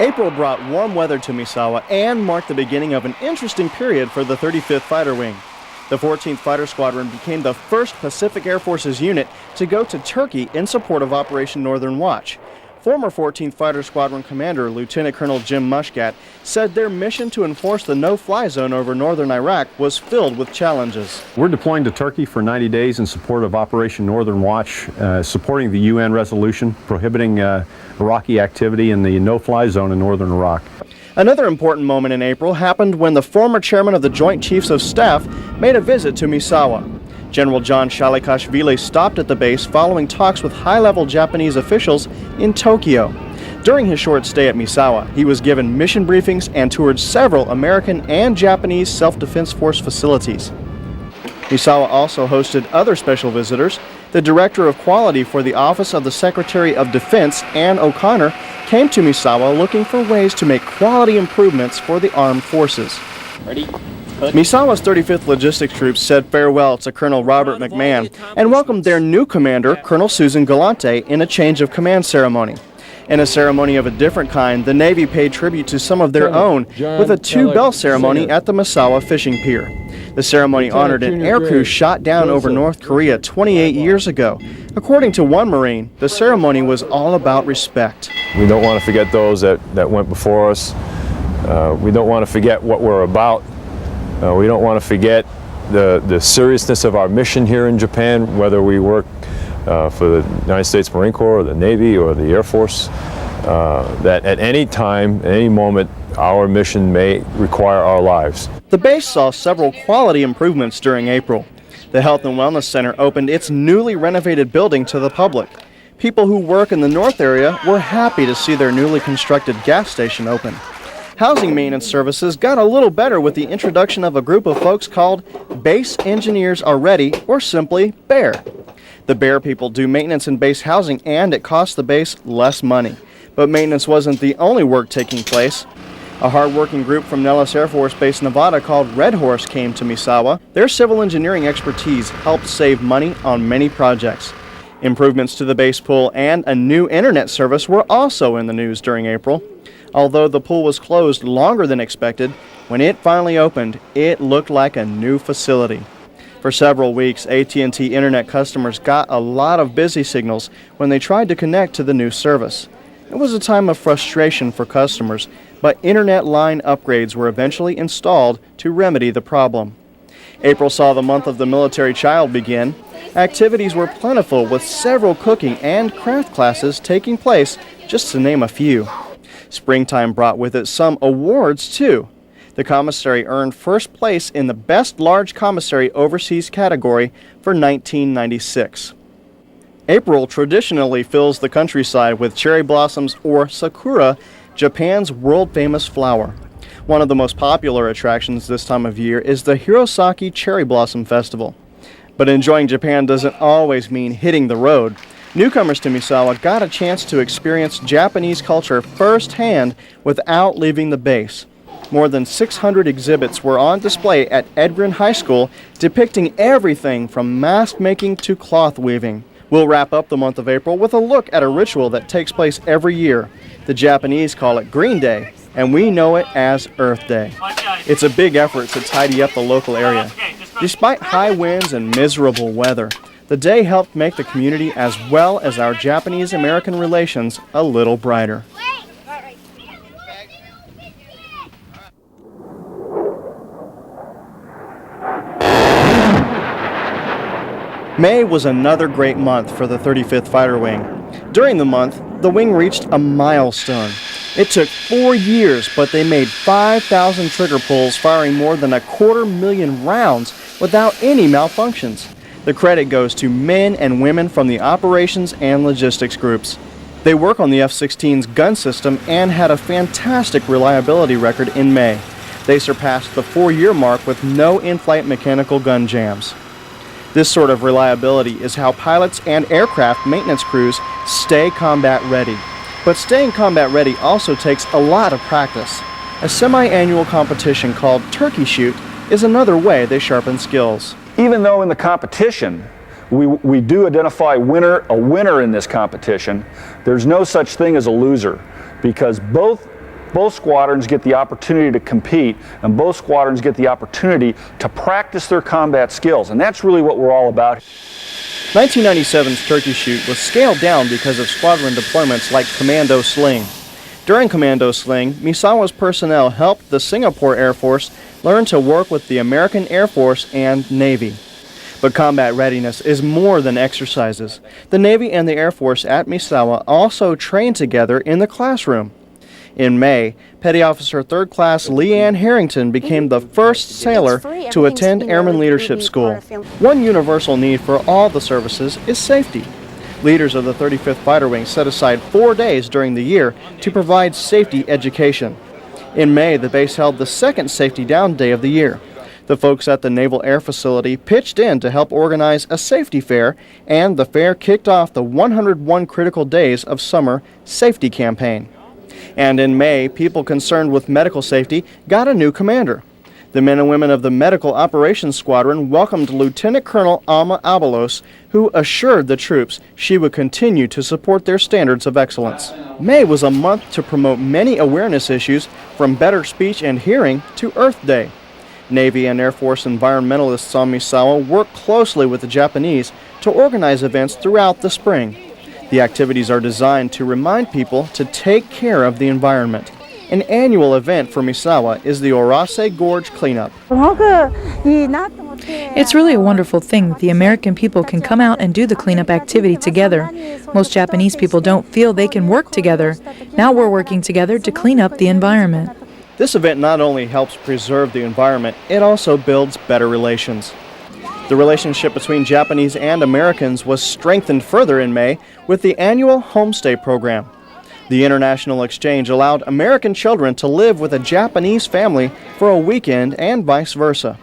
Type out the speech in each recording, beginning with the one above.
April brought warm weather to Misawa and marked the beginning of an interesting period for the 35th Fighter Wing. The 14th Fighter Squadron became the first Pacific Air Force's unit to go to Turkey in support of Operation Northern Watch. Former 14th Fighter Squadron Commander Lieutenant Colonel Jim Muscat said their mission to enforce the no-fly zone over northern Iraq was filled with challenges. We're deploying to Turkey for 90 days in support of Operation Northern Watch, supporting the UN resolution prohibiting Iraqi activity in the no-fly zone in northern Iraq. Another important moment in April happened when the former chairman of the Joint Chiefs of Staff made a visit to Misawa. General John Shalikashvili stopped at the base following talks with high-level Japanese officials in Tokyo. During his short stay at Misawa, he was given mission briefings and toured several American and Japanese self-defense force facilities. Misawa also hosted other special visitors. The Director of Quality for the Office of the Secretary of Defense, Ann O'Connor, came to Misawa looking for ways to make quality improvements for the armed forces. Ready? Misawa's 35th Logistics Troops said farewell to Colonel Robert McMahon and welcomed their new commander, Colonel Susan Galante, in a change of command ceremony. In a ceremony of a different kind, the Navy paid tribute to some of their own with a two-bell ceremony at the Misawa fishing pier. The ceremony honored an air crew shot down over North Korea 28 years ago. According to one Marine, the ceremony was all about respect. We don't want to forget those that went before us. We don't want to forget what we're about. We don't want to forget the seriousness of our mission here in Japan, whether we work for the United States Marine Corps or the Navy or the Air Force, that at any time, at any moment, our mission may require our lives. The base saw several quality improvements during April. The Health and Wellness Center opened its newly renovated building to the public. People who work in the north area were happy to see their newly constructed gas station open. Housing maintenance services got a little better with the introduction of a group of folks called Base Engineers Are Ready, or simply BEAR. The BEAR people do maintenance in base housing, and it costs the base less money. But maintenance wasn't the only work taking place. A hard-working group from Nellis Air Force Base, Nevada called Red Horse came to Misawa. Their civil engineering expertise helped save money on many projects. Improvements to the base pool and a new internet service were also in the news during April. Although the pool was closed longer than expected, when it finally opened, it looked like a new facility. For several weeks, AT&T Internet customers got a lot of busy signals when they tried to connect to the new service. It was a time of frustration for customers, but Internet line upgrades were eventually installed to remedy the problem. April saw the month of the military child begin. Activities were plentiful with several cooking and craft classes taking place, just to name a few. Springtime brought with it some awards, too. The commissary earned first place in the Best Large Commissary Overseas category for 1996. April traditionally fills the countryside with cherry blossoms, or sakura, Japan's world-famous flower. One of the most popular attractions this time of year is the Hirosaki Cherry Blossom Festival. But enjoying Japan doesn't always mean hitting the road. Newcomers to Misawa got a chance to experience Japanese culture firsthand without leaving the base. More than 600 exhibits were on display at Edgren High School, depicting everything from mask making to cloth weaving. We'll wrap up the month of April with a look at a ritual that takes place every year. The Japanese call it Green Day, and we know it as Earth Day. It's a big effort to tidy up the local area. Despite high winds and miserable weather, the day helped make the community, as well as our Japanese-American relations, a little brighter. May was another great month for the 35th Fighter Wing. During the month, the wing reached a milestone. It took 4 years, but they made 5,000 trigger pulls, firing more than 250,000 rounds without any malfunctions. The credit goes to men and women from the operations and logistics groups. They work on the F-16's gun system and had a fantastic reliability record in May. They surpassed the 4-year mark with no in-flight mechanical gun jams. This sort of reliability is how pilots and aircraft maintenance crews stay combat ready. But staying combat ready also takes a lot of practice. A semi-annual competition called Turkey Shoot is another way they sharpen skills. Even though in the competition we do identify a winner in this competition, there's no such thing as a loser, because both both squadrons get the opportunity to compete, and both squadrons get the opportunity to practice their combat skills, and that's really what we're all about. 1997's turkey shoot was scaled down because of squadron deployments like Commando Sling. During Commando Sling, Misawa's personnel helped the Singapore Air Force learn to work with the American Air Force and Navy. But combat readiness is more than exercises. The Navy and the Air Force at Misawa also train together in the classroom. In May, Petty Officer 3rd Class Leanne Harrington became the first sailor to attend Airman Leadership School. One universal need for all the services is safety. Leaders of the 35th Fighter Wing set aside 4 days during the year to provide safety education. In May, the base held the second Safety Down Day of the year. The folks at the Naval Air Facility pitched in to help organize a safety fair, and the fair kicked off the 101 Critical Days of Summer Safety Campaign. And in May, people concerned with medical safety got a new commander. The men and women of the Medical Operations Squadron welcomed Lieutenant Colonel Alma Abalos, who assured the troops she would continue to support their standards of excellence. May was a month to promote many awareness issues, from better speech and hearing to Earth Day. Navy and Air Force environmentalists on Misawa work closely with the Japanese to organize events throughout the spring. The activities are designed to remind people to take care of the environment. An annual event for Misawa is the Orase Gorge Cleanup. It's really a wonderful thing that the American people can come out and do the cleanup activity together. Most Japanese people don't feel they can work together. Now we're working together to clean up the environment. This event not only helps preserve the environment, it also builds better relations. The relationship between Japanese and Americans was strengthened further in May with the annual homestay program. The international exchange allowed American children to live with a Japanese family for a weekend and vice versa.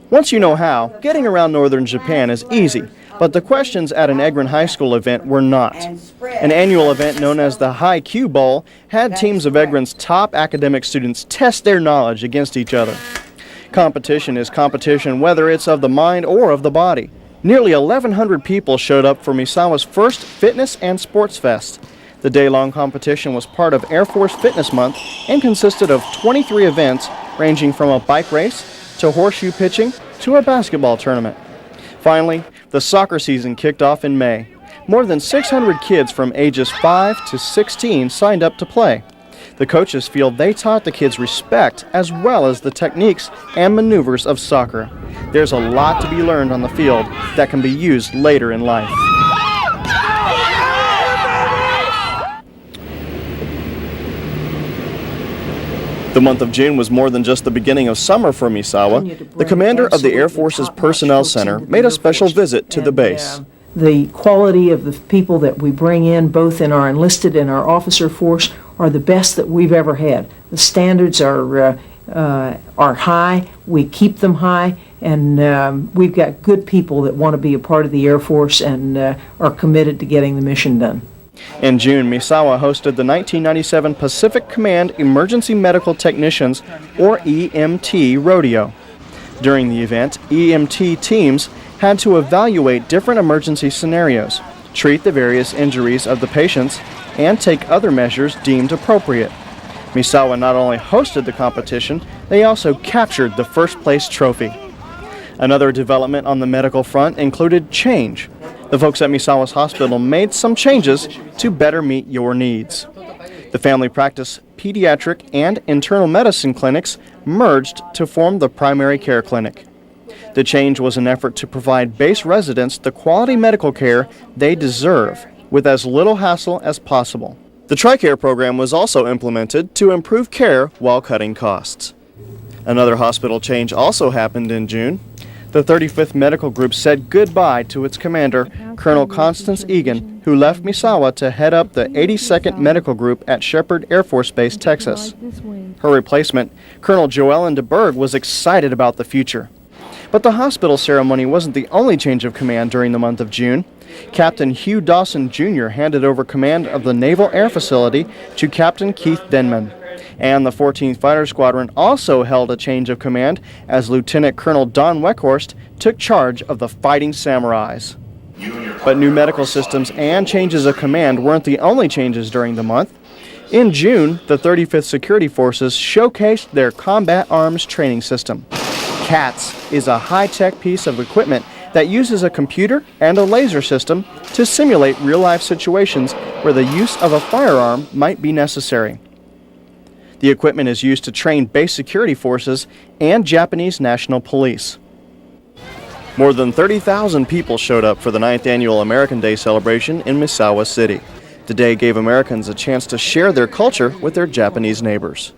Once you know how, getting around northern Japan is easy, but the questions at an Egrin High School event were not. An annual event known as the High Q Bowl had teams of Egrin's top academic students test their knowledge against each other. Competition is competition whether it's of the mind or of the body. Nearly 1,100 people showed up for Misawa's first Fitness and Sports Fest. The day-long competition was part of Air Force Fitness Month and consisted of 23 events ranging from a bike race to horseshoe pitching to a basketball tournament. Finally, the soccer season kicked off in May. More than 600 kids from ages 5 to 16 signed up to play. The coaches feel they taught the kids respect as well as the techniques and maneuvers of soccer. There's a lot to be learned on the field that can be used later in life. The month of June was more than just the beginning of summer for Misawa. The commander of the Air Force's Personnel Center made a special visit to the base. The quality of the people that we bring in, both in our enlisted and our officer force, are the best that we've ever had. The standards are high, we keep them high, and we've got good people that want to be a part of the Air Force and are committed to getting the mission done. In June, Misawa hosted the 1997 Pacific Command Emergency Medical Technicians, or EMT, Rodeo. During the event, EMT teams had to evaluate different emergency scenarios, treat the various injuries of the patients, and take other measures deemed appropriate. Misawa not only hosted the competition, they also captured the first place trophy. Another development on the medical front included change. The folks at Misawa's hospital made some changes to better meet your needs. The family practice, pediatric, and internal medicine clinics merged to form the primary care clinic. The change was an effort to provide base residents the quality medical care they deserve with as little hassle as possible. The TRICARE program was also implemented to improve care while cutting costs. Another hospital change also happened in June. The 35th Medical Group said goodbye to its commander, Colonel Constance Egan, who left Misawa to head up the 82nd Medical Group at Shepherd Air Force Base, Texas. Her replacement, Colonel Joellen DeBerg, was excited about the future. But the hospital ceremony wasn't the only change of command during the month of June. Captain Hugh Dawson Jr. handed over command of the Naval Air Facility to Captain Keith Denman. And the 14th Fighter Squadron also held a change of command as Lieutenant Colonel Don Weckhorst took charge of the Fighting Samurais. But new medical systems and changes of command weren't the only changes during the month. In June, the 35th Security Forces showcased their combat arms training system. CATS is a high-tech piece of equipment that uses a computer and a laser system to simulate real-life situations where the use of a firearm might be necessary. The equipment is used to train base security forces and Japanese National Police. More than 30,000 people showed up for the 9th annual American Day celebration in Misawa City. The day gave Americans a chance to share their culture with their Japanese neighbors.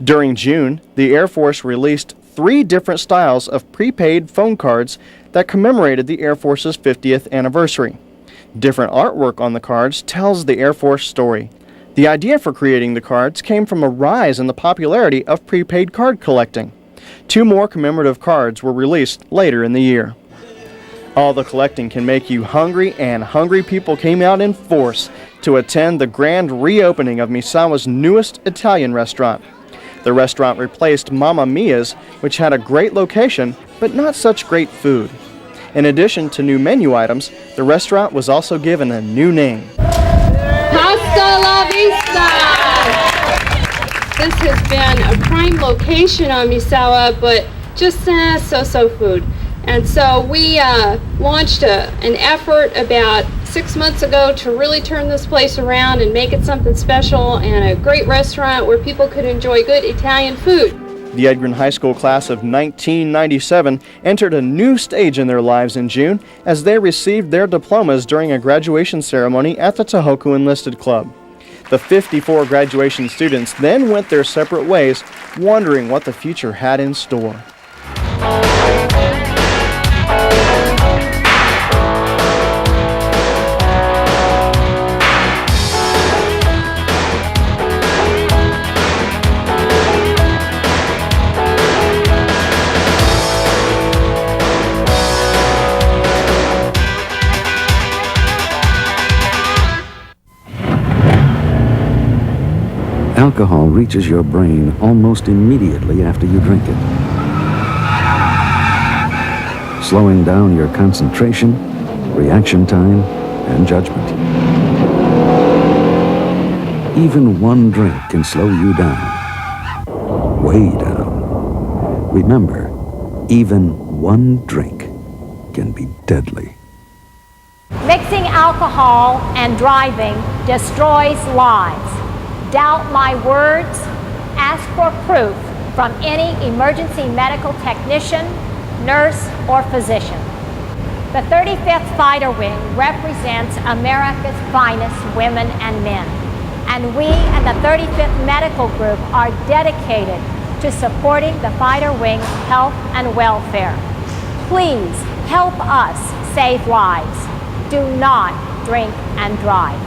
During June, the Air Force released 3 different styles of prepaid phone cards that commemorated the Air Force's 50th anniversary. Different artwork on the cards tells the Air Force story. The idea for creating the cards came from a rise in the popularity of prepaid card collecting. 2 more commemorative cards were released later in the year. All the collecting can make you hungry, and hungry people came out in force to attend the grand reopening of Misawa's newest Italian restaurant. The restaurant replaced Mamma Mia's, which had a great location, but not such great food. In addition to new menu items, the restaurant was also given a new name. Hasta la vista! This has been a prime location on Misawa, but just so-so food. And so we launched an effort about 6 months ago to really turn this place around and make it something special and a great restaurant where people could enjoy good Italian food. The Edgren High School class of 1997 entered a new stage in their lives in June as they received their diplomas during a graduation ceremony at the Tohoku Enlisted Club. The 54 graduation students then went their separate ways, wondering what the future had in store. Alcohol reaches your brain almost immediately after you drink it, slowing down your concentration, reaction time, and judgment. Even one drink can slow you down, way down. Remember, even one drink can be deadly. Mixing alcohol and driving destroys lives. Doubt my words? Ask for proof from any emergency medical technician, nurse, or physician. The 35th Fighter Wing represents America's finest women and men, and we and the 35th Medical Group are dedicated to supporting the Fighter Wing's health and welfare. Please help us save lives. Do not drink and drive.